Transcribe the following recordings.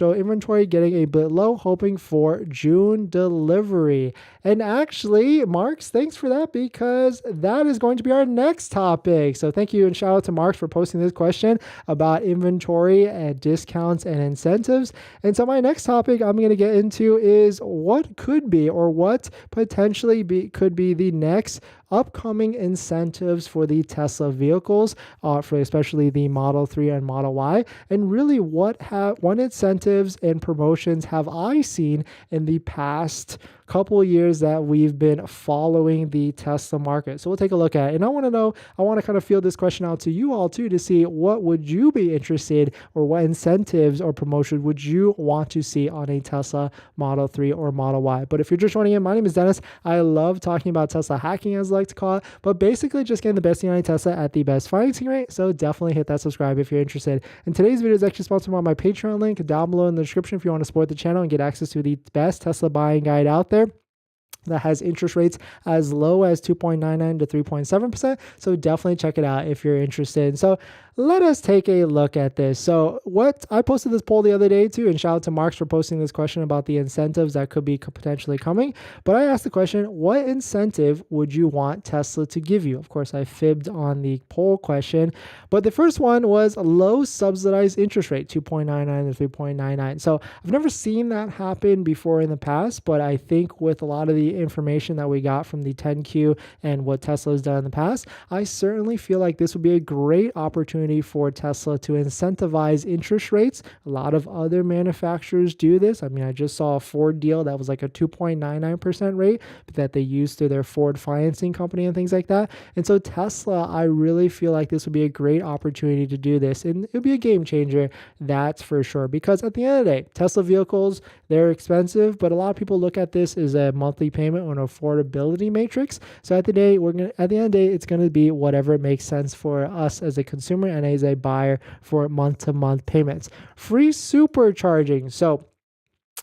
So inventory getting a bit low, hoping for June delivery. And actually, Marks, thanks for that, because that is going to be our next topic. So thank you and shout out to Marks for posting this question about inventory and discounts and incentives. And so my next topic I'm going to get into is what could be, or what potentially could be the next upcoming incentives for the Tesla vehicles, for especially the Model 3 and Model Y, and really what incentives and promotions have I seen in the past couple years that we've been following the Tesla market. So we'll take a look at it. And I want to kind of field this question out to you all too, to see what would you be interested, or what incentives or promotion would you want to see on a Tesla Model 3 or Model Y. But if you're just joining in, my name is Dennis. I love talking about Tesla hacking, as I like to call it, but basically just getting the best deal on Tesla at the best financing rate. So definitely hit that subscribe if you're interested. And today's video is actually sponsored by my Patreon link down below in the description if you want to support the channel and get access to the best Tesla buying guide out there that has interest rates as low as 2.99 to 3.7%. So definitely check it out if you're interested. So let us take a look at this. So I posted this poll the other day too, and shout out to Marks for posting this question about the incentives that could be potentially coming. But I asked the question, what incentive would you want Tesla to give you? Of course, I fibbed on the poll question, but the first one was low subsidized interest rate, 2.99 to 3.99. So I've never seen that happen before in the past, but I think with a lot of the information that we got from the 10Q and what Tesla has done in the past, I certainly feel like this would be a great opportunity for Tesla to incentivize interest rates. A lot of other manufacturers do this. I mean, I just saw a Ford deal that was like a 2.99% rate that they used through their Ford financing company and things like that. And so Tesla, I really feel like this would be a great opportunity to do this. And it would be a game changer, that's for sure. Because at the end of the day, Tesla vehicles, they're expensive, but a lot of people look at this as a monthly payment or an affordability matrix. So at the end of the day, it's going to be whatever makes sense for us as a consumer and as a buyer for month-to-month payments. Free supercharging. So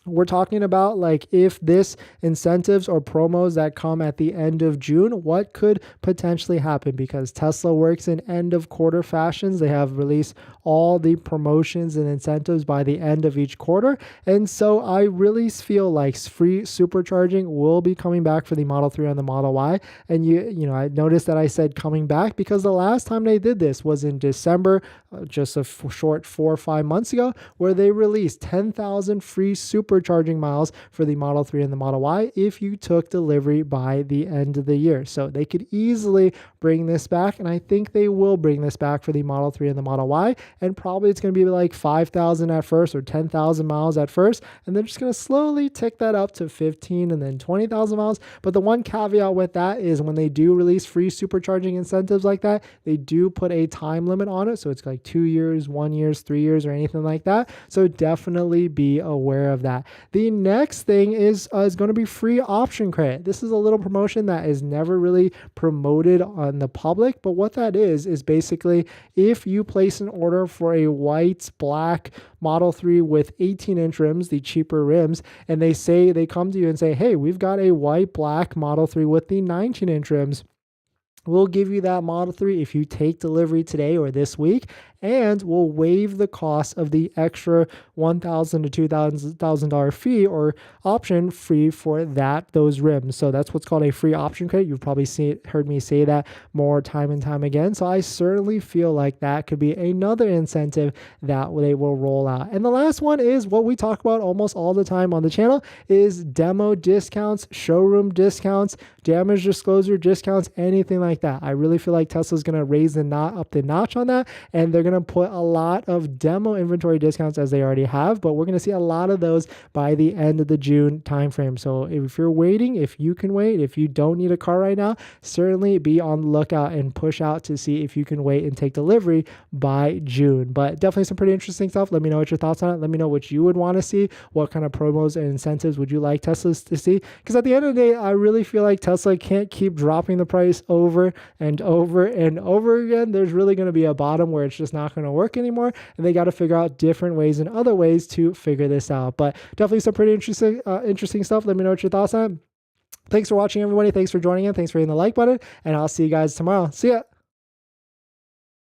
we're talking about like if this incentives or promos that come at the end of June, what could potentially happen? Because Tesla works in end of quarter fashions. They have released all the promotions and incentives by the end of each quarter. And so I really feel like free supercharging will be coming back for the Model 3 and the Model Y. And you know, I noticed that I said coming back because the last time they did this was in December, just a short 4 or 5 months ago, where they released 10,000 free supercharging miles for the Model 3 and the Model Y if you took delivery by the end of the year. So they could easily bring this back, and I think they will bring this back for the Model 3 and the Model Y, and probably it's going to be like 5,000 at first or 10,000 miles at first, and they're just going to slowly tick that up to 15 and then 20,000 miles. But the one caveat with that is when they do release free supercharging incentives like that, they do put a time limit on it. So it's like 2 years, 1 year, 3 years, or anything like that. So definitely be aware of that. The next thing is going to be free option credit. This is a little promotion that is never really promoted on the public, but what that is basically if you place an order for a white, black Model 3 with 18-inch rims, the cheaper rims, and they come to you and say, hey, we've got a white, black Model 3 with the 19-inch rims. We'll give you that Model 3 if you take delivery today or this week, and we'll waive the cost of the extra $1,000 to $2,000 fee or option fee for those rims. So that's what's called a free option credit. You've probably heard me say that more time and time again. So I certainly feel like that could be another incentive that they will roll out. And the last one is what we talk about almost all the time on the channel is demo discounts, showroom discounts, damage disclosure discounts, anything like that. I really feel like Tesla's going to raise up the notch on that, and they're going to put a lot of demo inventory discounts as they already have, but we're going to see a lot of those by the end of the June timeframe. So if you're waiting, if you can wait, if you don't need a car right now, certainly be on the lookout and push out to see if you can wait and take delivery by June. But definitely some pretty interesting stuff. Let me know what your thoughts on it. Let me know what you would want to see. What kind of promos and incentives would you like Teslas to see? Because at the end of the day, I really feel like Tesla can't keep dropping the price over and over and over again. There's really going to be a bottom where it's just not going to work anymore, and they got to figure out different ways and other ways to figure this out. But definitely some pretty interesting stuff. Let me know what your thoughts on it. Thanks for watching, everybody. Thanks for joining in. Thanks for hitting the like button, and I'll see you guys tomorrow. See ya.